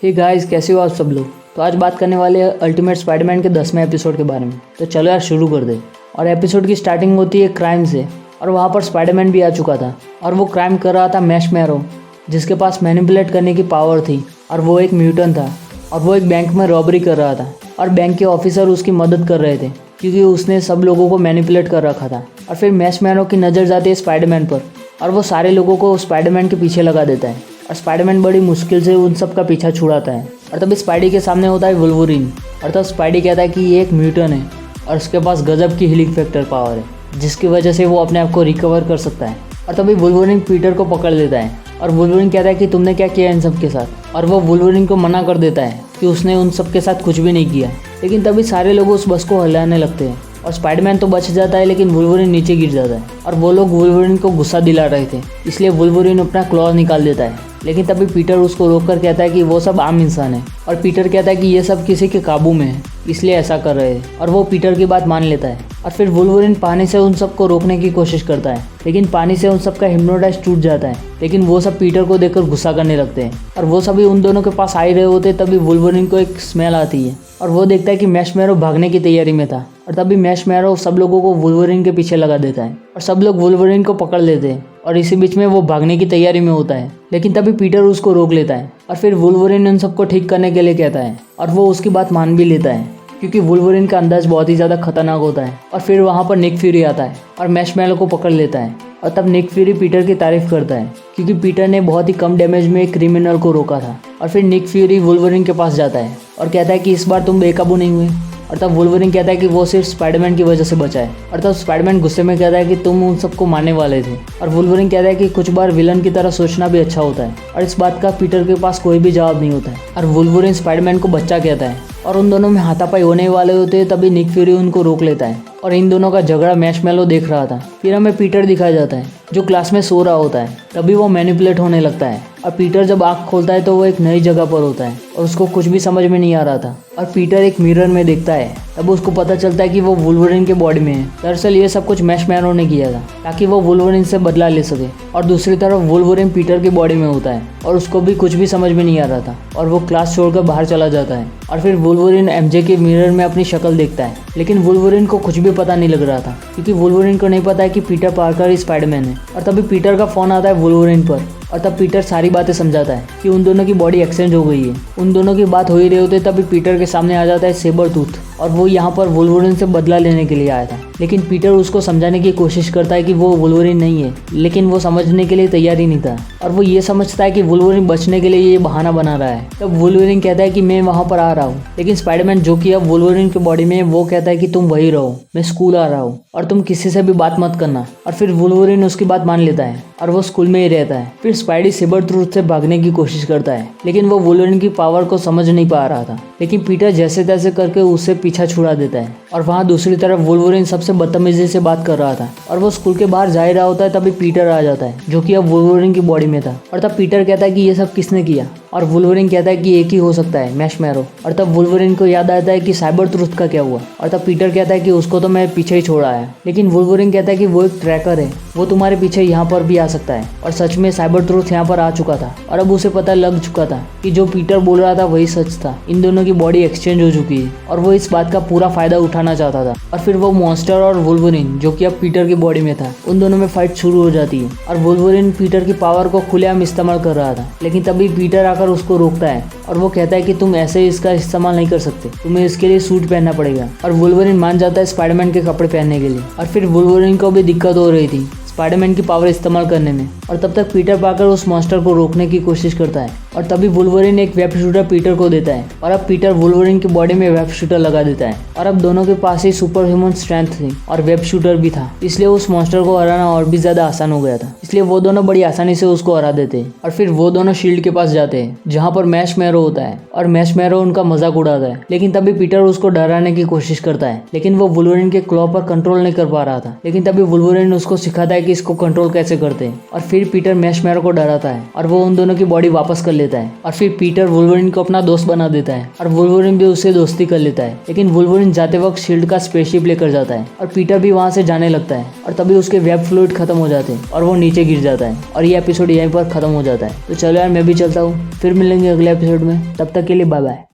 Hey guys, कैसे हो आप सब लोग। तो आज बात करने वाले हैं अल्टीमेट स्पाइडरमैन के 10वें एपिसोड के बारे में। तो चलो यार शुरू कर दे। और एपिसोड की स्टार्टिंग होती है क्राइम से, और वहाँ पर स्पाइडरमैन भी आ चुका था और वो क्राइम कर रहा था मैशमैरो, जिसके पास मैनिपुलेट करने की पावर थी और वो एक म्यूटेंट था। और वो एक बैंक में रॉबरी कर रहा था और बैंक के ऑफिसर उसकी मदद कर रहे थे क्योंकि उसने सब लोगों को मैनिपुलेट कर रखा था। और फिर मैशमैरो की नज़र जाती है स्पाइडरमैन पर और वो सारे लोगों को स्पाइडरमैन के पीछे लगा देता है और स्पाइडरमैन बड़ी मुश्किल से उन सब का पीछा छुड़ाता है। और तभी स्पाइडी के सामने होता है वुल्वरीन, और तब स्पाइडी कहता है कि ये एक म्यूटेंट है और उसके पास गजब की हीलिंग फैक्टर पावर है जिसकी वजह से वो अपने आप को रिकवर कर सकता है। और तभी वुल्वरीन पीटर को पकड़ लेता है और वुल्वरीन कहता है कि तुमने क्या किया इन सब के साथ, और वो वुल्वरीन को मना कर देता है कि उसने उन सब के साथ कुछ भी नहीं किया। लेकिन तभी सारे लोग उस बस को हिलाने लगते हैं और स्पाइडरमैन तो बच जाता है लेकिन वुल्वरीन नीचे गिर जाता है। और वो लोग वुल्वरीन को गुस्सा दिला रहे थे इसलिए वुल्वरीन अपना क्लॉ निकाल देता है। लेकिन तभी पीटर उसको रोककर कहता है कि वो सब आम इंसान है, और पीटर कहता है कि ये सब किसी के काबू में है इसलिए ऐसा कर रहे हैं, और वो पीटर की बात मान लेता है। और फिर वुल्वरीन पानी से उन सबको रोकने की कोशिश करता है लेकिन पानी से उन सबका हिप्नोटाइज टूट जाता है। लेकिन वो सब पीटर को देखकर गुस्सा करने लगते हैं और वो सभी उन दोनों के पास आ ही रहे होते तभी वुल्वरीन को एक स्मेल आती है और वो देखता है कि मैशमैरो भागने की तैयारी में था। और तभी मैशमैरो सब लोगों को वुल्वरीन के पीछे लगा देता है और सब लोग वुल्वरीन को पकड़ लेते हैं और इसी बीच में वो भागने की तैयारी में होता है। लेकिन तभी पीटर उसको रोक लेता है और फिर वुल्वरीन उन सबको ठीक करने के लिए कहता है और वो उसकी बात मान भी लेता है क्योंकि वुल्वरीन का अंदाज बहुत ही ज़्यादा खतरनाक होता है। और फिर वहाँ पर निक फ्यूरी आता है और मैशमैरो को पकड़ लेता है और तब निक फ्यूरी पीटर की तारीफ करता है क्योंकि पीटर ने बहुत ही कम डैमेज में एक क्रिमिनल को रोका था। और फिर निक फ्यूरी वुल्वरीन के पास जाता है और कहता है कि इस बार तुम बेकाबू नहीं हुए। और तब वुल्वरीन कहता है कि वो सिर्फ स्पाइडरमैन की वजह से बचा है। और तब स्पाइडरमैन गुस्से में कहता है कि तुम उन सबको मारने वाले थे। और वुल्वरीन कहता है कि कुछ बार विलन की तरह सोचना भी अच्छा होता है। और इस बात का पीटर के पास कोई भी जवाब नहीं होता है और वुल्वरीन स्पाइडरमैन को बच्चा कहता है और उन दोनों में हाथापाई होने वाले होते हैं तभी निक फ्यूरी उनको रोक लेता है और इन दोनों का झगड़ा मैशमैरो देख रहा था। फिर हमें पीटर दिखाया जाता है जो क्लास में सो रहा होता है। तभी वो मैनिपुलेट होने लगता है और पीटर जब आँख खोलता है तो वो एक नई जगह पर होता है और उसको कुछ भी समझ में नहीं आ रहा था। और पीटर एक मिरर में देखता है तब उसको पता चलता है कि वो वुल्वरीन के बॉडी में है। दरअसल ये सब कुछ मैशमैरो ने किया था ताकि वो वुल्वरीन से बदला ले सके। और दूसरी तरफ वुल्वरीन पीटर की बॉडी में होता है और उसको भी कुछ भी समझ में नहीं आ रहा था और वो क्लास छोड़कर बाहर चला जाता है। और फिर वुल्वरीन एमजे के मिरर में अपनी शक्ल देखता है लेकिन वुल्वरीन को कुछ भी पता नहीं लग रहा था क्योंकि वुल्वरीन को नहीं पता है कि पीटर पार्कर ही स्पाइडरमैन है। और तभी पीटर का फोन आता है वुल्वरीन पर और तब पीटर सारी बातें समझाता है कि उन दोनों की बॉडी एक्सचेंज हो गई है। उन दोनों की बात हो ही रहे होते तभी पीटर के सामने आ जाता है सेबरटूथ और वो यहाँ पर वुल्वरीन से बदला लेने के लिए आया था। लेकिन पीटर उसको समझाने की कोशिश करता है कि वो वुल्वरीन नहीं है, लेकिन वो समझने के लिए तैयार ही नहीं था और वो ये समझता है कि वुल्वरीन बचने के लिए ये बहाना बना रहा है। तब वुल्वरीन कहता है कि मैं वहाँ पर आ रहा हूँ, लेकिन स्पाइडरमैन जो कि अब वुल्वरीन की बॉडी में वो कहता है कि तुम वही रहो, मैं स्कूल आ रहा हूँ और तुम किसी से भी बात मत करना। और फिर वुल्वरीन उसकी बात मान लेता है और वो स्कूल में ही रहता है। फिर स्पाइडी सेबरटूथ से भागने की कोशिश करता है लेकिन वो वुल्वरीन की पावर को समझ नहीं पा रहा था। लेकिन पीटर जैसे तैसे करके उससे पीछा छुड़ा देता है। और वहाँ दूसरी तरफ वुल्वरीन सबसे बदतमीजी से बात कर रहा था और वो स्कूल के बाहर जा ही रहा होता है तभी पीटर आ जाता है जो कि अब वुल्वरीन की बॉडी में था। और तब पीटर कहता है कि ये सब किसने किया, और वुल्वरीन कहता है कि एक ही हो सकता है, मैशमैरो। और तब वुल्वरीन को याद आता है कि साइबरटूथ का क्या हुआ। और तब पीटर कहता है कि उसको तो मैं पीछे ही छोड़ा है। लेकिन वुल्वरीन कहता है कि वो एक ट्रैकर है, वो तुम्हारे पीछे यहाँ पर भी आ सकता है। और सच में साइबरटूथ यहाँ पर आ चुका था और अब उसे पता लग चुका था कि जो पीटर बोल रहा था वही सच था। इन दोनों की बॉडी एक्सचेंज हो चुकी है और वो इस बात का पूरा फायदा उठाना चाहता था। और फिर वो मॉन्स्टर और वुल्वरीन जो कि अब पीटर की बॉडी में था, उन दोनों में फाइट शुरू हो जाती है और वुल्वरीन पीटर की पावर को खुलेआम इस्तेमाल कर रहा था। लेकिन तभी पीटर आकर उसको रोकता है और वो कहता है कि तुम ऐसे ही इसका इस्तेमाल नहीं कर सकते, तुम्हें इसके लिए सूट पहनना पड़ेगा। और वुल्वरीन मान जाता है स्पाइडरमैन के कपड़े पहनने के लिए। और फिर वुल्वरीन को भी दिक्कत हो रही थी स्पाइडरमैन की पावर इस्तेमाल करने में। और तब तक पीटर पार्कर उस मॉन्स्टर को रोकने की कोशिश करता है और तभी वुल्वरीन एक वेब शूटर पीटर को देता है और अब पीटर वुल्वरीन की बॉडी में वेब शूटर लगा देता है। और अब दोनों के पास ही सुपर ह्यूमन स्ट्रेंथ थी और वेब शूटर भी था, इसलिए उस मॉन्स्टर को हराना और भी ज्यादा आसान हो गया था। इसलिए वो दोनों बड़ी आसानी से उसको हरा देते हैं। और फिर वो दोनों शील्ड के पास जाते हैं जहाँ पर मैशमैरो होता है और मैशमैरो उनका मजाक उड़ाता है। लेकिन तभी पीटर उसको डराने की कोशिश करता है लेकिन वो वुल्वरीन के क्लॉ पर कंट्रोल नहीं कर पा रहा था। लेकिन तभी वुल्वरीन उसको सिखाता है कि इसको कंट्रोल कैसे करते हैं। और फिर पीटर मैशमैरो को डराता है और वो उन दोनों की बॉडी वापस कर लेता है और फिर पीटर वुल्वरिन को अपना दोस्त बना देता है और वुल्वरिन भी उससे दोस्ती कर लेता है। लेकिन वुल्वरिन जाते वक्त शील्ड का स्पेसशिप लेकर जाता है और पीटर भी वहां से जाने लगता है और तभी उसके वेब फ्लूइड खत्म हो जाते हैं और वो नीचे गिर जाता है और ये एपिसोड यहीं पर खत्म हो जाता है। तो चलो यार मैं भी चलता हूँ, फिर मिलेंगे अगले एपिसोड में, तब तक के लिए बाय बाय।